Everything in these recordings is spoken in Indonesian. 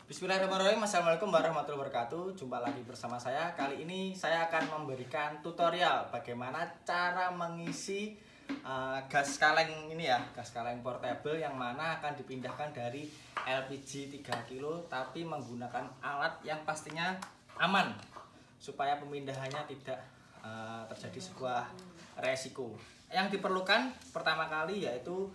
Bismillahirrahmanirrahim. Assalamualaikum warahmatullahi wabarakatuh. Jumpa lagi bersama saya. Kali ini saya akan memberikan tutorial bagaimana cara mengisi gas kaleng ini ya, gas kaleng portable yang mana akan dipindahkan dari LPG 3 kilo tapi menggunakan alat yang pastinya aman supaya pemindahannya tidak terjadi sebuah resiko. Yang diperlukan pertama kali yaitu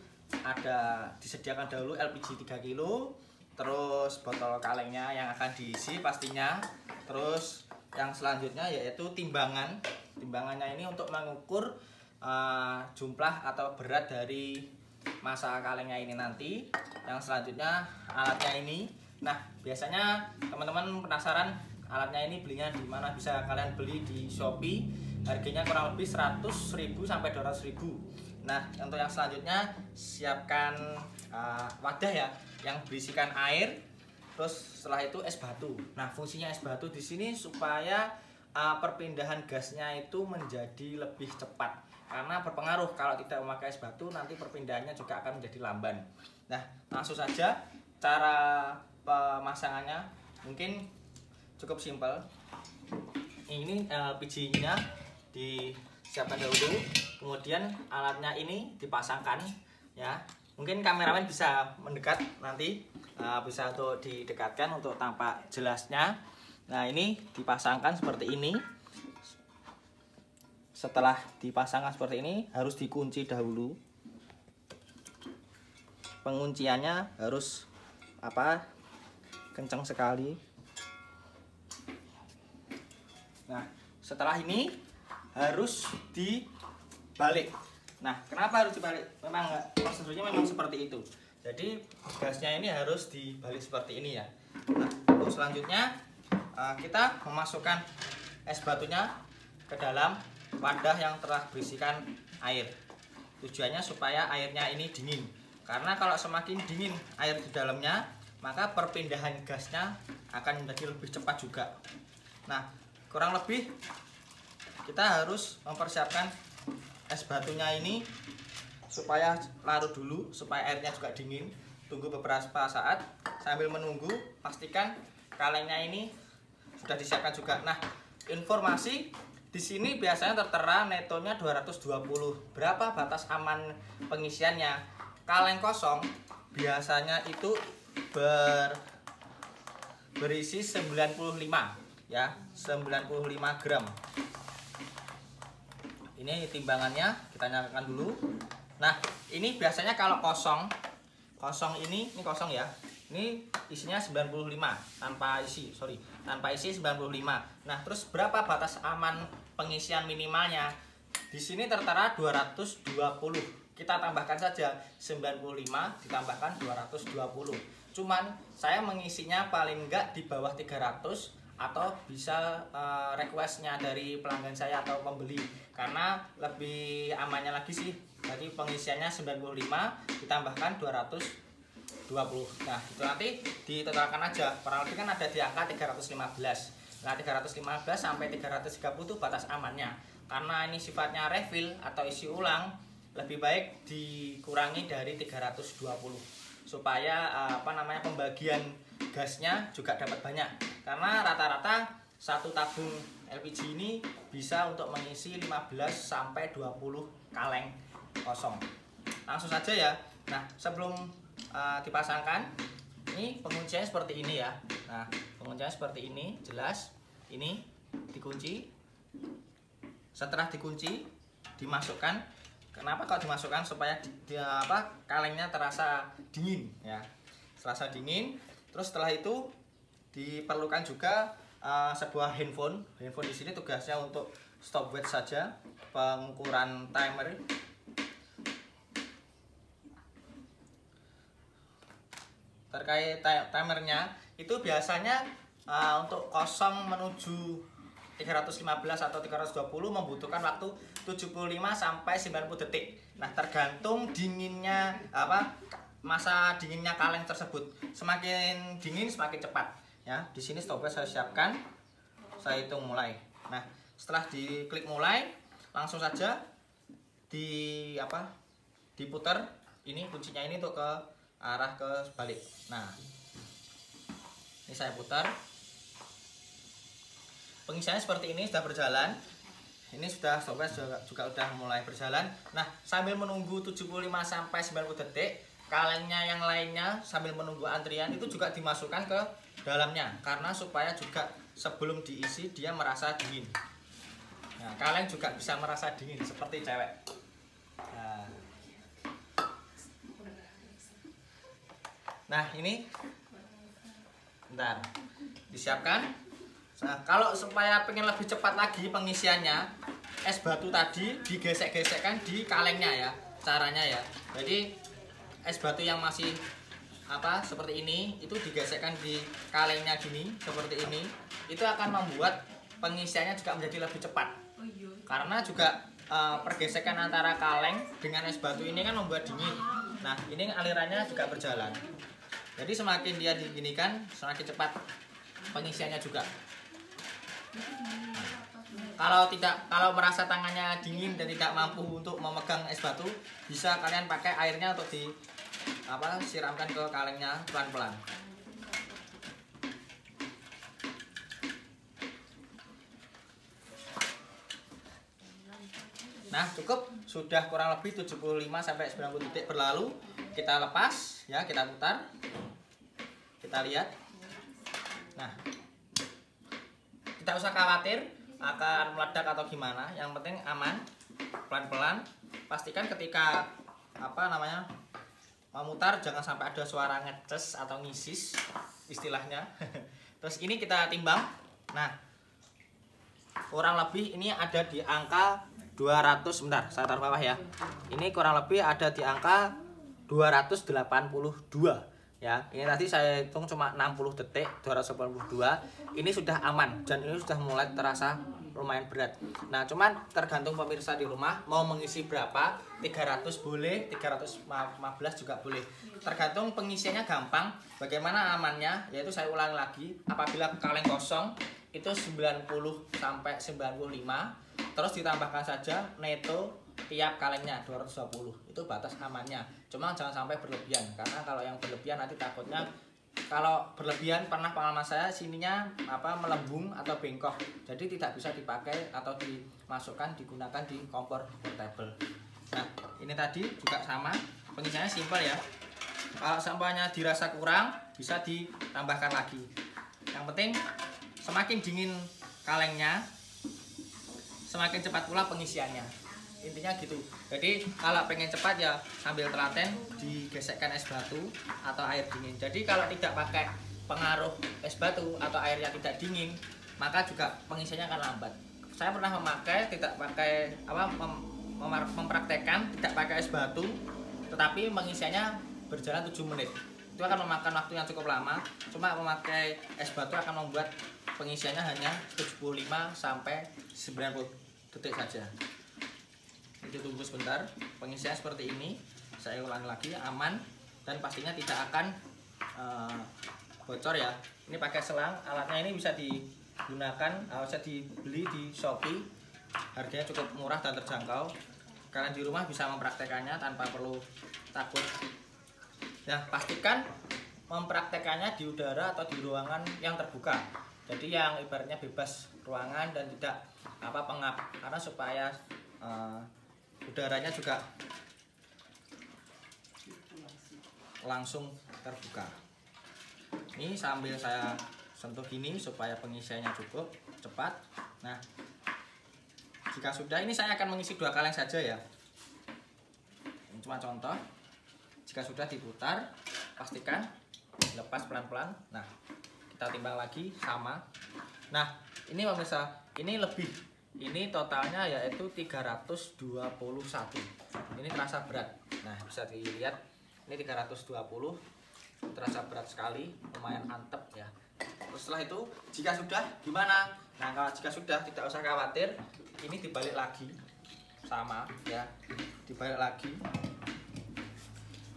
disediakan dahulu LPG 3 kilo, terus botol kalengnya yang akan diisi pastinya, terus yang selanjutnya yaitu timbangannya ini untuk mengukur jumlah atau berat dari massa kalengnya ini nanti. Yang selanjutnya alatnya ini. Nah, biasanya teman-teman penasaran alatnya ini belinya di mana? Bisa kalian beli di Shopee, harganya kurang lebih 100.000 sampai 200.000. Nah, untuk yang selanjutnya siapkan wadah ya yang berisikan air, terus setelah itu es batu. Nah, fungsinya es batu di sini supaya perpindahan gasnya itu menjadi lebih cepat, karena berpengaruh kalau tidak memakai es batu nanti perpindahannya juga akan menjadi lamban. Nah, langsung saja cara pemasangannya mungkin cukup simpel. Ini LPG-nya disiapkan dahulu, kemudian alatnya ini dipasangkan ya. Mungkin kameramen bisa mendekat nanti, bisa untuk didekatkan untuk tampak jelasnya. Nah, ini dipasangkan seperti ini. Setelah dipasangkan seperti ini harus dikunci dahulu. Pengunciannya harus kencang sekali. Nah, setelah ini harus dibalik. Nah, kenapa harus dibalik? Memang prosedurnya memang seperti itu. Jadi gasnya ini harus dibalik seperti ini ya. Nah, untuk selanjutnya kita memasukkan es batunya ke dalam wadah yang telah berisikan air. Tujuannya supaya airnya ini dingin. Karena kalau semakin dingin air di dalamnya, maka perpindahan gasnya akan menjadi lebih cepat juga. Nah, kurang lebih kita harus mempersiapkan es batunya ini supaya larut dulu, supaya airnya juga dingin. Tunggu beberapa saat. Sambil menunggu, pastikan kalengnya ini sudah disiapkan juga. Nah, informasi di sini biasanya tertera netonya 220. Berapa batas aman pengisiannya? Kaleng kosong biasanya itu berisi 95 ya, 95 gram. Ini timbangannya, kita nyalakan dulu. Nah, ini biasanya kalau kosong ini kosong ya. Ini isinya 95 tanpa isi 95. Nah, terus berapa batas aman pengisian minimalnya? Di sini tertera 220. Kita tambahkan saja 95 ditambahkan 220. Cuman saya mengisinya paling enggak di bawah 300, atau bisa requestnya dari pelanggan saya atau pembeli, karena lebih amannya lagi sih. Jadi pengisiannya 95 ditambahkan 220. Nah, itu nanti ditotalkan aja. Kurang lebih kan ada di angka 315. Nah, 315 sampai 330 itu batas amannya. Karena ini sifatnya refill atau isi ulang, lebih baik dikurangi dari 320 supaya pembagian gasnya juga dapat banyak. Karena rata-rata satu tabung LPG ini bisa untuk mengisi 15 sampai 20 kaleng kosong. Langsung saja ya. Nah, sebelum dipasangkan, ini pengunciannya seperti ini ya. Nah, pengunciannya seperti ini, jelas. Ini dikunci. Setelah dikunci, dimasukkan. Kenapa kok dimasukkan? Supaya kalengnya terasa dingin ya. Terasa dingin. Terus setelah itu diperlukan juga sebuah handphone. Handphone di sini tugasnya untuk stopwatch saja, pengukuran timer. Terkait timernya itu biasanya untuk kosong menuju 315 atau 320 membutuhkan waktu 75 sampai 90 detik. Nah, tergantung dinginnya masa dinginnya kaleng tersebut. Semakin dingin semakin cepat ya. Di sini stopwatch saya siapkan. Saya hitung mulai. Nah, setelah diklik mulai, langsung saja diputar. Ini kuncinya ini untuk ke arah ke balik. Nah, Ini saya putar. Pengisiannya seperti ini, sudah berjalan. Ini sudah stopwatch juga sudah mulai berjalan. Nah, sambil menunggu 75 sampai 90 detik, kalengnya yang lainnya sambil menunggu antrian itu juga dimasukkan ke dalamnya, karena supaya juga sebelum diisi dia merasa dingin. Nah, kaleng juga bisa merasa dingin seperti cewek. Nah, ini bentar disiapkan. Nah, kalau supaya pengen lebih cepat lagi pengisiannya, es batu tadi digesek-gesekkan di kalengnya ya, caranya ya. Jadi es batu yang masih seperti ini itu digesekkan di kalengnya gini seperti ini, itu akan membuat pengisiannya juga menjadi lebih cepat. Karena juga pergesekan antara kaleng dengan es batu ini kan membuat dingin. Nah, ini alirannya juga berjalan. Jadi semakin dia diginikan, semakin cepat pengisiannya juga. Kalau merasa tangannya dingin dan tidak mampu untuk memegang es batu, bisa kalian pakai airnya untuk siramkan ke kalengnya pelan-pelan. Nah, cukup, sudah kurang lebih 75 sampai 90 detik berlalu. Kita lepas ya, kita putar. Kita lihat. Nah, tidak usah khawatir akan meledak atau gimana, yang penting aman. Pelan-pelan, pastikan ketika memutar jangan sampai ada suara ngeces atau ngisis istilahnya. Terus ini kita timbang. Nah, kurang lebih ini ada di angka 200, sebentar saya taruh bawah ya. Ini kurang lebih ada di angka 282 ya. Ini tadi saya hitung cuma 60 detik, 282. Ini sudah aman dan ini sudah mulai terasa lumayan berat. Nah, cuman tergantung pemirsa di rumah mau mengisi berapa, 300 boleh, 315 juga boleh. Tergantung pengisiannya gampang. Bagaimana amannya? Yaitu saya ulangi lagi, apabila kaleng kosong itu 90 sampai 95, terus ditambahkan saja neto tiap kalengnya 220. Itu batas amannya. Cuma jangan sampai berlebihan, karena kalau yang berlebihan nanti takutnya, kalau berlebihan pernah pengalaman saya sininya melembung atau bengkok, jadi tidak bisa dipakai atau dimasukkan digunakan di kompor portable. Nah, ini tadi juga sama, pengisiannya simpel ya. Kalau sampahnya dirasa kurang bisa ditambahkan lagi. Yang penting semakin dingin kalengnya, semakin cepat pula pengisiannya. Intinya gitu. Jadi kalau pengen cepat ya sambil telaten digesekkan es batu atau air dingin. Jadi kalau tidak pakai pengaruh es batu atau air yang tidak dingin, maka juga pengisiannya akan lambat. Saya pernah mempraktekkan tidak pakai es batu, tetapi pengisiannya berjalan 7 menit. Itu akan memakan waktu yang cukup lama. Cuma memakai es batu akan membuat pengisiannya hanya 75 sampai 90 detik saja. Itu tunggu sebentar, pengisian seperti ini. Saya ulangi lagi, aman dan pastinya tidak akan bocor ya. Ini pakai selang, alatnya ini bisa digunakan, bisa dibeli di Shopee. Harganya cukup murah dan terjangkau. Kalian di rumah bisa mempraktekannya tanpa perlu takut. Nah, pastikan mempraktekannya di udara atau di ruangan yang terbuka. Jadi yang ibaratnya bebas ruangan dan tidak pengap, karena supaya udaranya juga langsung terbuka. Ini sambil saya sentuh gini supaya pengisiannya cukup cepat. Nah, jika sudah, ini saya akan mengisi 2 kaleng saja ya. Ini cuma contoh. Jika sudah diputar, pastikan lepas pelan-pelan. Nah, kita timbang lagi sama. Nah, ini pemirsa, ini lebih. Ini totalnya yaitu 321. Ini terasa berat. Nah, bisa dilihat ini 320. Terasa berat sekali, lumayan antep ya. Terus setelah itu, jika sudah gimana? Nah, kalau jika sudah tidak usah khawatir. Ini dibalik lagi. Sama ya. Dibalik lagi.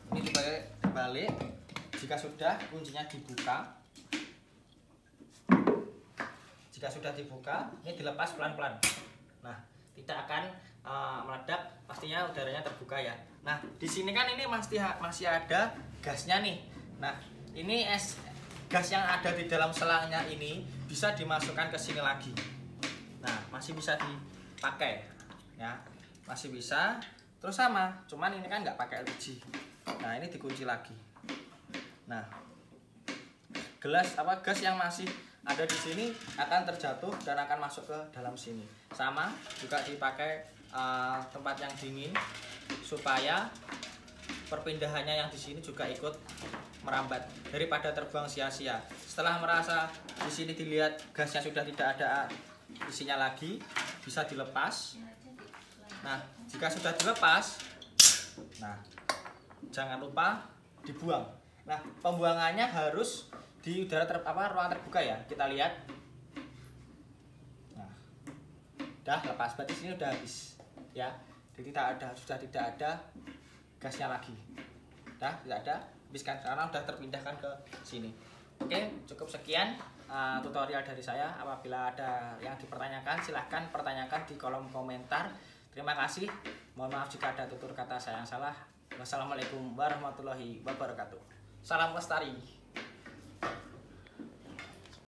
Ini dibalik. Jika sudah, kuncinya dibuka. Jika sudah dibuka, ini dilepas pelan-pelan. Nah, tidak akan meledak, pastinya udaranya terbuka ya. Nah, di sini kan ini masih ada gasnya nih. Nah, ini gas yang ada di dalam selangnya ini bisa dimasukkan ke sini lagi. Nah, masih bisa dipakai ya, masih bisa. Terus sama, cuman ini kan nggak pakai LPG. Nah, ini dikunci lagi. Nah, gas yang masih ada di sini akan terjatuh dan akan masuk ke dalam sini. Sama juga dipakai tempat yang dingin supaya perpindahannya yang di sini juga ikut merambat daripada terbuang sia-sia. Setelah merasa di sini dilihat gasnya sudah tidak ada isinya lagi, bisa dilepas. Nah, jika sudah dilepas, nah jangan lupa dibuang. Nah, pembuangannya harus di udara ruang terbuka ya. Kita lihat. Nah, udah lepas, berarti sini udah habis ya. Jadi sudah tidak ada gasnya lagi. Tidak ada, habiskan karena sudah terpindahkan ke sini. Oke, cukup sekian tutorial dari saya. Apabila ada yang dipertanyakan, silahkan pertanyakan di kolom komentar. Terima kasih. Mohon maaf jika ada tutur kata saya yang salah. Wassalamualaikum warahmatullahi wabarakatuh. Salam lestari.